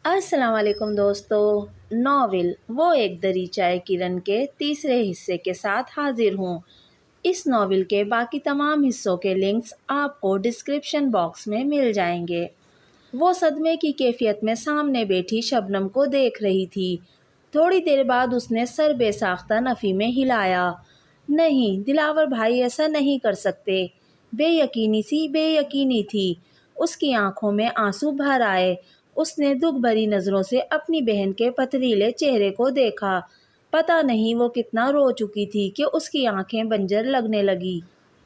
अस्सलाम वालेकुम दोस्तों। नॉवेल वो एक दरीचाए किरण के तीसरे हिस्से के साथ हाजिर हूँ। इस नॉवेल के बाकी तमाम हिस्सों के लिंक्स आपको डिस्क्रिप्शन बॉक्स में मिल जाएंगे। वो सदमे की कैफियत में सामने बैठी शबनम को देख रही थी। थोड़ी देर बाद उसने सर बेसाख्ता नफ़ी में हिलाया। नहीं, दिलावर भाई ऐसा नहीं कर सकते। बेयकीनी थी। उसकी आंखों में आंसू भर आए। उसने दुख भरी नज़रों से अपनी बहन के पथरीले चेहरे को देखा। पता नहीं वो कितना रो चुकी थी कि उसकी आंखें बंजर लगने लगी।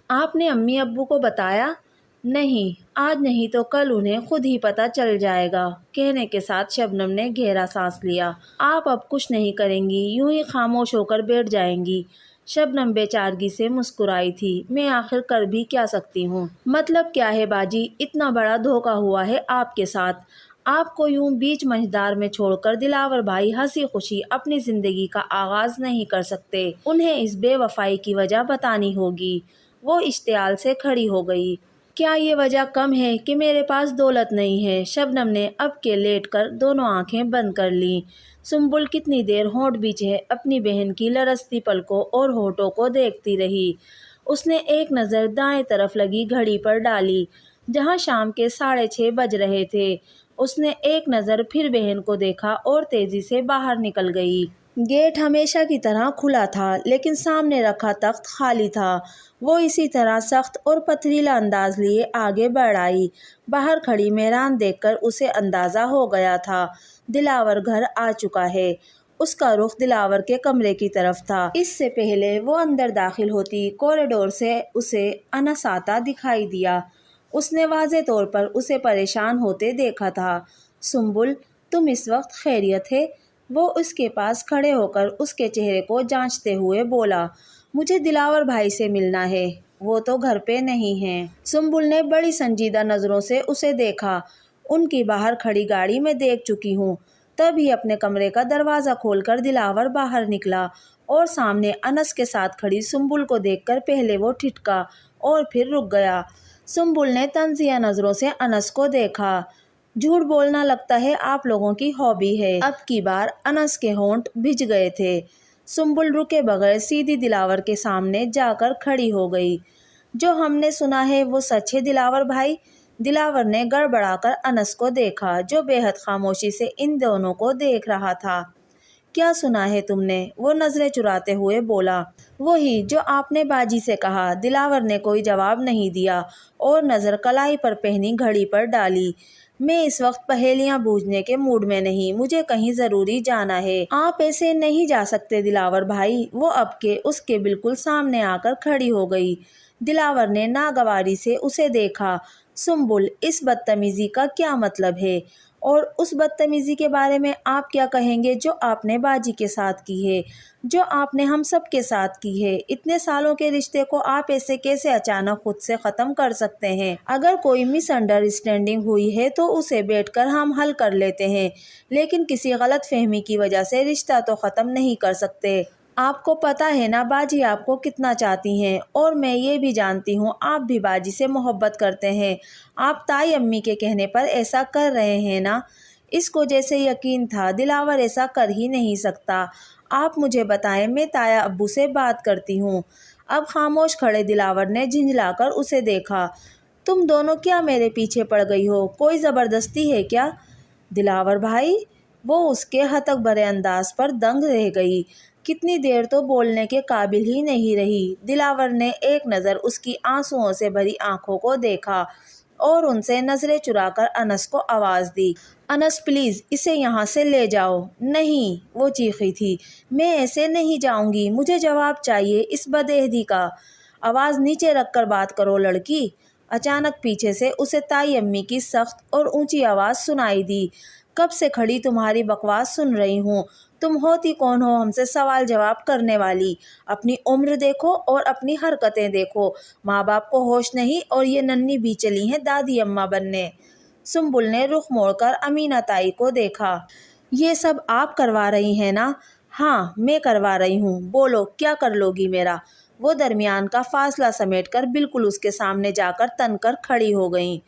आपने अम्मी अब्बू को बताया? नहीं, आज नहीं तो कल उन्हें खुद ही पता चल जाएगा, कहने के साथ शबनम ने गहरा सांस लिया। आप अब कुछ नहीं करेंगी, यूं ही खामोश होकर बैठ जाएंगी। शबनम बेचारगी से मुस्कुराई थी। मैं आखिर कर भी क्या सकती हूँ? मतलब क्या है बाजी, इतना बड़ा धोखा हुआ है आपके साथ। आपको यूं बीच मंझधार में छोड़कर दिलावर भाई हंसी खुशी अपनी जिंदगी का आगाज नहीं कर सकते। उन्हें इस बेवफाई की वजह बतानी होगी। वो इश्तियाल से खड़ी हो गई। क्या ये वजह कम है कि मेरे पास दौलत नहीं है? शबनम ने अब के लेट कर दोनों आंखें बंद कर लीं। सुम्बुल कितनी देर होंठ बीचे अपनी बहन की लरसती पलकों और होठों को देखती रही। उसने एक नज़र दाएं तरफ लगी घड़ी पर डाली, जहां शाम के 6:30 बज रहे थे। उसने एक नज़र फिर बहन को देखा और तेजी से बाहर निकल गई। गेट हमेशा की तरह खुला था, लेकिन सामने रखा तख्त खाली था। वो इसी तरह सख्त और पथरीला अंदाज लिए आगे बढ़ आई। बाहर खड़ी मेहरान देखकर उसे अंदाज़ा हो गया था दिलावर घर आ चुका है। उसका रुख दिलावर के कमरे की तरफ था। इससे पहले वो अंदर दाखिल होती कॉरिडोर से उसे अनस आता दिखाई दिया। उसने वाज़े तौर पर उसे परेशान होते देखा था। सुम्बुल, तुम इस वक्त खैरियत है? वो उसके पास खड़े होकर उसके चेहरे को जांचते हुए बोला। मुझे दिलावर भाई से मिलना है। वो तो घर पे नहीं हैं। सुम्बुल ने बड़ी संजीदा नज़रों से उसे देखा। उनकी बाहर खड़ी गाड़ी में देख चुकी हूँ। तभी अपने कमरे का दरवाज़ा खोलकर दिलावर बाहर निकला और सामने अनस के साथ खड़ी सुम्बुल को देखकर पहले वो ठिठका और फिर रुक गया। सुम्बुल ने तंजिया नज़रों से अनस को देखा। झूठ बोलना लगता है आप लोगों की हॉबी है। अब की बार अनस के होंठ भिज गए थे। सुम्बुल रुके बगैर सीधी दिलावर के सामने जाकर खड़ी हो गई। जो हमने सुना है वो सच है दिलावर भाई? दिलावर ने गड़बड़ाकर अनस को देखा, जो बेहद खामोशी से इन दोनों को देख रहा था। क्या सुना है तुमने? वो नज़रें चुराते हुए बोला। वही जो आपने बाजी से कहा। दिलावर ने कोई जवाब नहीं दिया और नज़र कलाई पर पहनी घड़ी पर डाली। मैं इस वक्त पहेलियां बूझने के मूड में नहीं, मुझे कहीं ज़रूरी जाना है। आप ऐसे नहीं जा सकते दिलावर भाई। वो अब के उसके बिल्कुल सामने आकर खड़ी हो गई। दिलावर ने नागवारी से उसे देखा। सुम्बुल, इस बदतमीज़ी का क्या मतलब है? और उस बदतमीज़ी के बारे में आप क्या कहेंगे जो आपने बाजी के साथ की है, जो आपने हम सब के साथ की है? इतने सालों के रिश्ते को आप ऐसे कैसे अचानक खुद से ख़त्म कर सकते हैं? अगर कोई मिसअंडरस्टैंडिंग हुई है तो उसे बैठकर हम हल कर लेते हैं, लेकिन किसी गलत फहमी की वजह से रिश्ता तो ख़त्म नहीं कर सकते। आपको पता है ना बाजी आपको कितना चाहती हैं, और मैं ये भी जानती हूँ आप भी बाजी से मोहब्बत करते हैं। आप ताई अम्मी के कहने पर ऐसा कर रहे हैं ना? इसको जैसे यकीन था दिलावर ऐसा कर ही नहीं सकता। आप मुझे बताएं, मैं ताया अब्बू से बात करती हूँ। अब खामोश खड़े दिलावर ने झिंझलाकर उसे देखा। तुम दोनों क्या मेरे पीछे पड़ गई हो? कोई ज़बरदस्ती है क्या? दिलावर भाई? वो उसके हतक भरे अंदाज पर दंग रह गई। कितनी देर तो बोलने के काबिल ही नहीं रही। दिलावर ने एक नज़र उसकी आंसुओं से भरी आंखों को देखा और उनसे नज़रें चुराकर अनस को आवाज़ दी। अनस प्लीज़ इसे यहाँ से ले जाओ। नहीं, वो चीखी थी, मैं ऐसे नहीं जाऊँगी, मुझे जवाब चाहिए इस बदअहदी का। आवाज़ नीचे रखकर बात करो लड़की। अचानक पीछे से उसे ताई अम्मी की सख्त और ऊंची आवाज़ सुनाई दी। कब से खड़ी तुम्हारी बकवास सुन रही हूँ। तुम होती कौन हो हमसे सवाल जवाब करने वाली? अपनी उम्र देखो और अपनी हरकतें देखो। माँ बाप को होश नहीं और ये नन्ही भी चली हैं दादी अम्मा बनने। सुम्बुल ने रुख मोड़कर अमीना ताई को देखा। ये सब आप करवा रही हैं ना? हाँ, मैं करवा रही हूँ। बोलो क्या कर लोगी मेरा? वो दरमियान का फासला समेटकर बिल्कुल उसके सामने जाकर तनकर खड़ी हो गईं।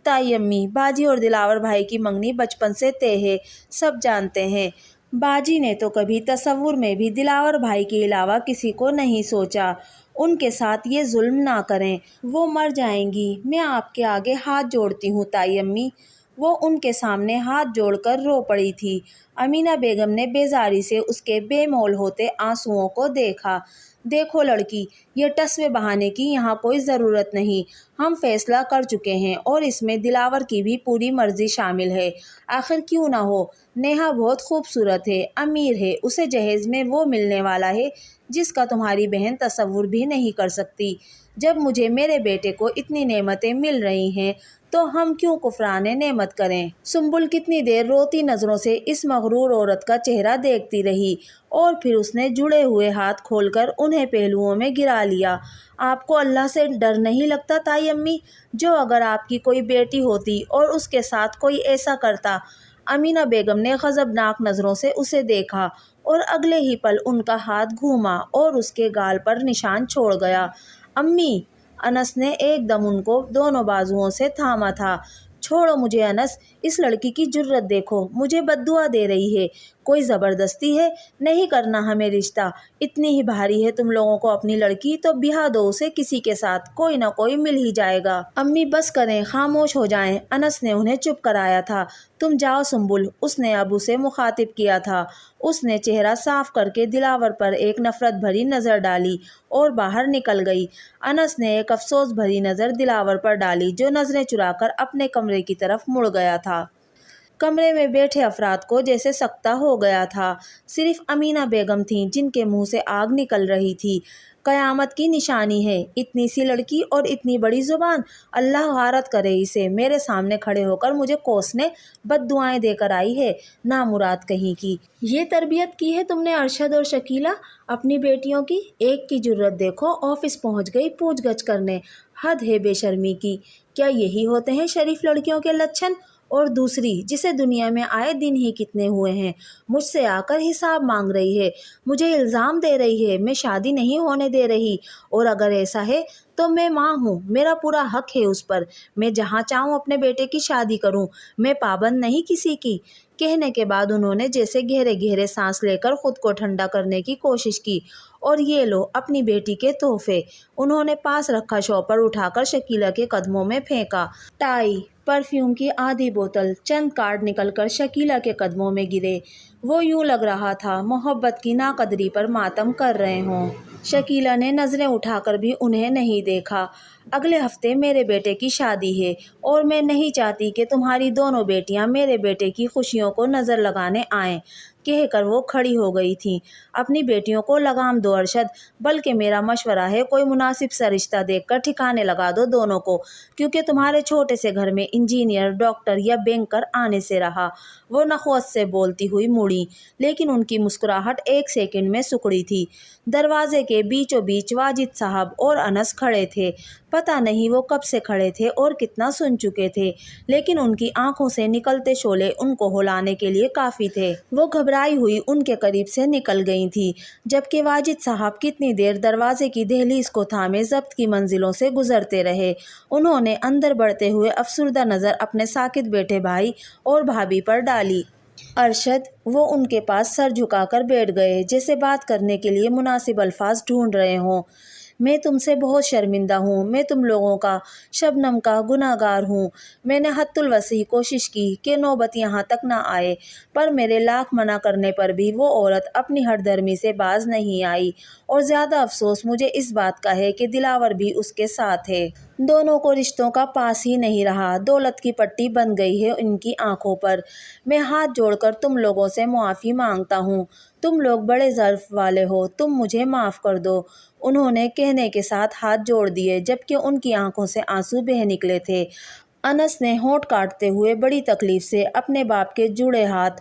ताई अम्मी, बाजी और दिलावर भाई की मंगनी बचपन से तय है, सब जानते हैं। बाजी ने तो कभी तसव्वुर में भी दिलावर भाई के अलावा किसी को नहीं सोचा। उनके साथ ये जुल्म ना करें, वो मर जाएंगी। मैं आपके आगे हाथ जोड़ती हूँ ताई अम्मी। वो उनके सामने हाथ जोड़कर रो पड़ी थी। अमीना बेगम ने बेजारी से उसके बेमोल होते आंसुओं को देखा। देखो लड़की, ये टसवे बहाने की यहाँ कोई ज़रूरत नहीं। हम फैसला कर चुके हैं और इसमें दिलावर की भी पूरी मर्जी शामिल है। आखिर क्यों ना हो, नेहा बहुत खूबसूरत है, अमीर है, उसे जहेज में वो मिलने वाला है जिसका तुम्हारी बहन तसव्वुर भी नहीं कर सकती। जब मुझे मेरे बेटे को इतनी नेमतें मिल रही हैं तो हम क्यों कुफराने नेमत करें। सुंबुल कितनी देर रोती नज़रों से इस मगरूर औरत का चेहरा देखती रही और फिर उसने जुड़े हुए हाथ खोलकर उन्हें पहलुओं में गिरा लिया। आपको अल्लाह से डर नहीं लगता ताई अम्मी? जो अगर आपकी कोई बेटी होती और उसके साथ कोई ऐसा करता। अमीना बेगम ने गज़बनाक नज़रों से उसे देखा और अगले ही पल उनका हाथ घूमा और उसके गाल पर निशान छोड़ गया। अम्मी, अनस ने एकदम उनको दोनों बाजुओं से थामा था। छोड़ो मुझे अनस, इस लड़की की जुर्रत देखो, मुझे बद्दुआ दे रही है। कोई ज़बरदस्ती है? नहीं करना हमें रिश्ता। इतनी ही भारी है तुम लोगों को अपनी लड़की, तो बिहा दो उसे किसी के साथ, कोई ना कोई मिल ही जाएगा। अम्मी बस करें, खामोश हो जाएं। अनस ने उन्हें चुप कराया था। तुम जाओ सुंबुल, उसने अब उसे मुखातिब किया था। उसने चेहरा साफ करके दिलावर पर एक नफरत भरी नज़र डाली और बाहर निकल गई। अनस ने एक अफसोस भरी नज़र दिलावर पर डाली, जो नज़रें चुराकर अपने कमरे की तरफ मुड़ गया था। कमरे में बैठे अफराद को जैसे सकता हो गया था। सिर्फ अमीना बेगम थीं जिनके मुंह से आग निकल रही थी। कयामत की निशानी है, इतनी सी लड़की और इतनी बड़ी जुबान। अल्लाह गारत करे इसे, मेरे सामने खड़े होकर मुझे कोसने बद्दुआएं देकर आई है, नामुराद कहीं की। ये तरबियत की है तुमने अरशद और शकीला अपनी बेटियों की? एक की जुर्रत देखो, ऑफिस पहुंच गई पूछगछ करने। हद है बेशर्मी की। क्या यही होते हैं शरीफ लड़कियों के लक्षण? और दूसरी, जिसे दुनिया में आए दिन ही कितने हुए हैं, मुझसे आकर हिसाब मांग रही है, मुझे इल्ज़ाम दे रही है मैं शादी नहीं होने दे रही। और अगर ऐसा है तो मैं माँ हूँ, मेरा पूरा हक है उस पर। मैं जहाँ चाहूँ अपने बेटे की शादी करूँ, मैं पाबंद नहीं किसी की। कहने के बाद उन्होंने जैसे गहरे गहरे सांस लेकर खुद को ठंडा करने की कोशिश की। और ये लो अपनी बेटी के तोहफे। उन्होंने पास रखा शॉपर उठाकर शकीला के कदमों में फेंका। टाई, परफ्यूम की आधी बोतल, चंद कार्ड निकलकर शकीला के कदमों में गिरे। वो यूं लग रहा था मोहब्बत की नाकदरी पर मातम कर रहे हों। शकीला ने नज़रें उठाकर भी उन्हें नहीं देखा। अगले हफ्ते मेरे बेटे की शादी है और मैं नहीं चाहती कि तुम्हारी दोनों बेटियां मेरे बेटे की खुशियों को नज़र लगाने आएं। कहकर वो खड़ी हो गई थी। अपनी बेटियों को लगाम दो अरशद, बल्कि मेरा मशवरा है कोई मुनासिब सा रिश्ता देखकर ठिकाने लगा दो दोनों को, क्योंकि तुम्हारे छोटे से घर में इंजीनियर, डॉक्टर या बैंकर आने से रहा। वो नखवत से बोलती हुई मुड़ी, लेकिन उनकी मुस्कुराहट एक सेकंड में सुकड़ी थी। दरवाजे के बीचों बीच वाजिद साहब और अनस खड़े थे। पता नहीं वो कब से खड़े थे और कितना सुन चुके थे, लेकिन उनकी आंखों से निकलते शोले उनको हुलाने के लिए काफ़ी थे। वो घबराई हुई उनके करीब से निकल गई थी, जबकि वाजिद साहब कितनी देर दरवाजे की दहलीज को थामे जब्त की मंजिलों से गुजरते रहे। उन्होंने अंदर बढ़ते हुए अफसुर्दा नज़र अपने साकित बैठे भाई और भाभी पर डाली। अरशद, वो उनके पास सर झुकाकर बैठ गए, जैसे बात करने के लिए मुनासिब अल्फाज ढूंढ रहे हों। मैं तुमसे बहुत शर्मिंदा हूँ, मैं तुम लोगों का, शबनम का गुनाहगार हूँ। मैंने हद्दुल वसी कोशिश की कि नौबत यहाँ तक ना आए, पर मेरे लाख मना करने पर भी वो औरत अपनी हठधर्मी से बाज नहीं आई। और ज़्यादा अफसोस मुझे इस बात का है कि दिलावर भी उसके साथ है। दोनों को रिश्तों का पास ही नहीं रहा, दौलत की पट्टी बन गई है इनकी आंखों पर। मैं हाथ जोड़कर तुम लोगों से मुआफ़ी मांगता हूँ। तुम लोग बड़े ज़र्फ़ वाले हो, तुम मुझे माफ़ कर दो। उन्होंने कहने के साथ हाथ जोड़ दिए, जबकि उनकी आंखों से आंसू बह निकले थे। अनस ने होंठ काटते हुए बड़ी तकलीफ से अपने बाप के जुड़े हाथ,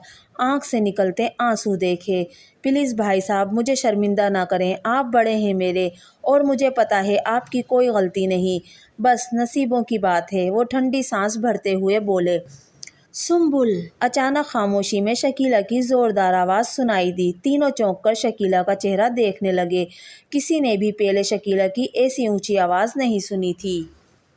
आंख से निकलते आंसू देखे। प्लीज़ भाई साहब, मुझे शर्मिंदा ना करें, आप बड़े हैं मेरे और मुझे पता है आपकी कोई गलती नहीं, बस नसीबों की बात है। वो ठंडी सांस भरते हुए बोले। सुंबुल, अचानक खामोशी में शकीला की ज़ोरदार आवाज़ सुनाई दी। तीनों चौंक कर शकीला का चेहरा देखने लगे। किसी ने भी पहले शकीला की ऐसी ऊंची आवाज़ नहीं सुनी थी।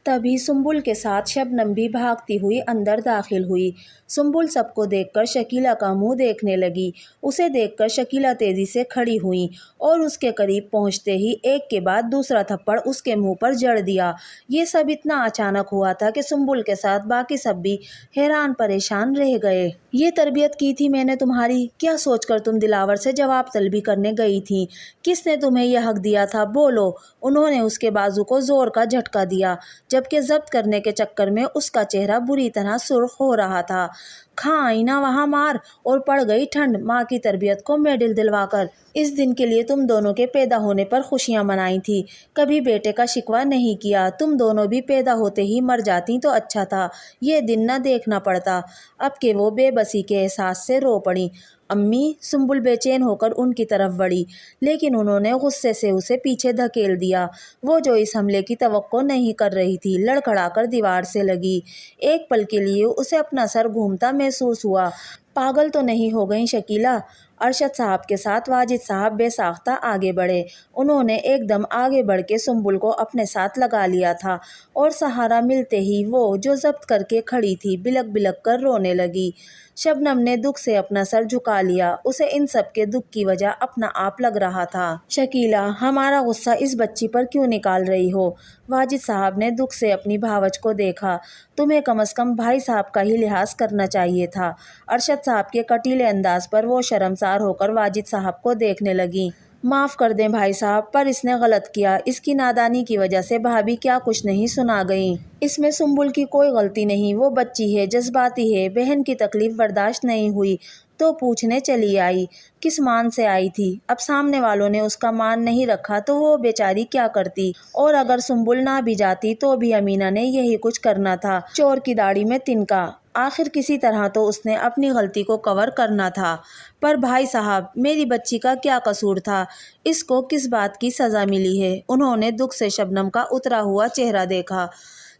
तभी सुम्बुल के साथ शबनम भी भागती हुई अंदर दाखिल हुई। सुम्बुल सबको देखकर शकीला का मुंह देखने लगी। उसे देखकर शकीला तेजी से खड़ी हुई और उसके करीब पहुंचते ही एक के बाद दूसरा थप्पड़ उसके मुंह पर जड़ दिया। ये सब इतना अचानक हुआ था कि सुम्बुल के साथ बाकी सब भी हैरान परेशान रह गए। ये तरबियत की थी मैंने तुम्हारी, क्या सोचकर तुम दिलावर से जवाब तलबी करने गई थी? किसने तुम्हें यह हक दिया था, बोलो। उन्होंने उसके बाजू को जोर का झटका दिया, जबकि जब्त करने के चक्कर में उसका चेहरा बुरी तरह सुर्ख हो रहा था। खां आई ना वहाँ मार और पड़ गई ठंड माँ की तरबियत को मेडल दिलवाकर। इस दिन के लिए तुम दोनों के पैदा होने पर खुशियाँ मनाई थी, कभी बेटे का शिकवा नहीं किया। तुम दोनों भी पैदा होते ही मर जाती तो अच्छा था, ये दिन न देखना पड़ता। अब के वो बेबसी के एहसास से रो पड़ी। अम्मी, सुम्बुल बेचैन होकर उनकी तरफ बढ़ी, लेकिन उन्होंने गुस्से से उसे पीछे धकेल दिया। वो जो इस हमले की तवक्को नहीं कर रही थी, लड़खड़ाकर दीवार से लगी। एक पल के लिए उसे अपना सर घूमता महसूस हुआ। पागल तो नहीं हो गई शकीला? अरशद साहब के साथ वाजिद साहब बेसाख्ता आगे बढ़े। उन्होंने एकदम आगे बढ़ के सुम्बुल को अपने साथ लगा लिया था और सहारा मिलते ही वो जो जब्त करके खड़ी थी बिलक बिलक कर रोने लगी। शबनम ने दुख से अपना सर झुका लिया। उसे इन सब के दुख की वजह अपना आप लग रहा था। शकीला, हमारा गुस्सा इस बच्ची पर क्यों निकाल रही हो? वाजिद साहब ने दुख से अपनी भावच को देखा। तुम्हें कम से कम भाई साहब का ही लिहाज करना चाहिए था। अरशद साहब के कटीले अंदाज पर वो शर्मसार होकर वाजिद साहब को देखने लगी। माफ़ कर दें भाई साहब, पर इसने गलत किया। इसकी नादानी की वजह से भाभी क्या कुछ नहीं सुना गई। इसमें सुम्बुल की कोई गलती नहीं, वो बच्ची है, जज्बाती है। बहन की तकलीफ बर्दाश्त नहीं हुई तो पूछने चली आई। किस मान से आई थी? अब सामने वालों ने उसका मान नहीं रखा तो वो बेचारी क्या करती? और अगर सुम्बुल ना भी जाती तो भी अमीना ने यही कुछ करना था। चोर की दाढ़ी में तिनका। आखिर किसी तरह तो उसने अपनी गलती को कवर करना था। पर भाई साहब, मेरी बच्ची का क्या कसूर था? इसको किस बात की सज़ा मिली है? उन्होंने दुख से शबनम का उतरा हुआ चेहरा देखा।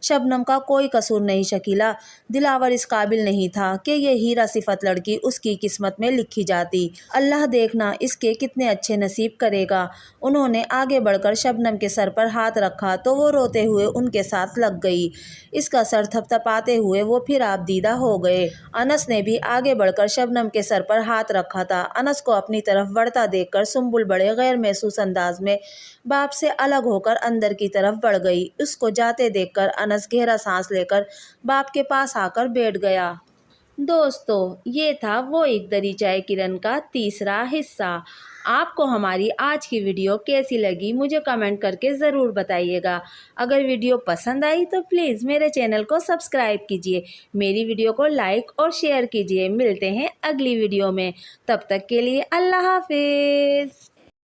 शबनम का कोई कसूर नहीं शकीला। दिलावर इस काबिल नहीं था कि ये हीरा सिफत लड़की उसकी किस्मत में लिखी जाती। अल्लाह देखना इसके कितने अच्छे नसीब करेगा। उन्होंने आगे बढ़कर शबनम के सर पर हाथ रखा तो वो रोते हुए उनके साथ लग गई। इसका सर थपथपाते हुए वो फिर आबदीदा हो गए। अनस ने भी आगे बढ़कर शबनम के सर पर हाथ रखा था। अनस को अपनी तरफ बढ़ता देखकर सुम्बुल बड़े गैर महसूस अंदाज में बाप से अलग होकर अंदर की तरफ बढ़ गई। उसको जाते देखकर अनस गहरा सांस लेकर बाप के पास आकर बैठ गया। दोस्तों, ये था वो एक दरीचाए किरण का तीसरा हिस्सा। आपको हमारी आज की वीडियो कैसी लगी मुझे कमेंट करके ज़रूर बताइएगा। अगर वीडियो पसंद आई तो प्लीज़ मेरे चैनल को सब्सक्राइब कीजिए, मेरी वीडियो को लाइक और शेयर कीजिए। मिलते हैं अगली वीडियो में, तब तक के लिए अल्लाह हाफिज़।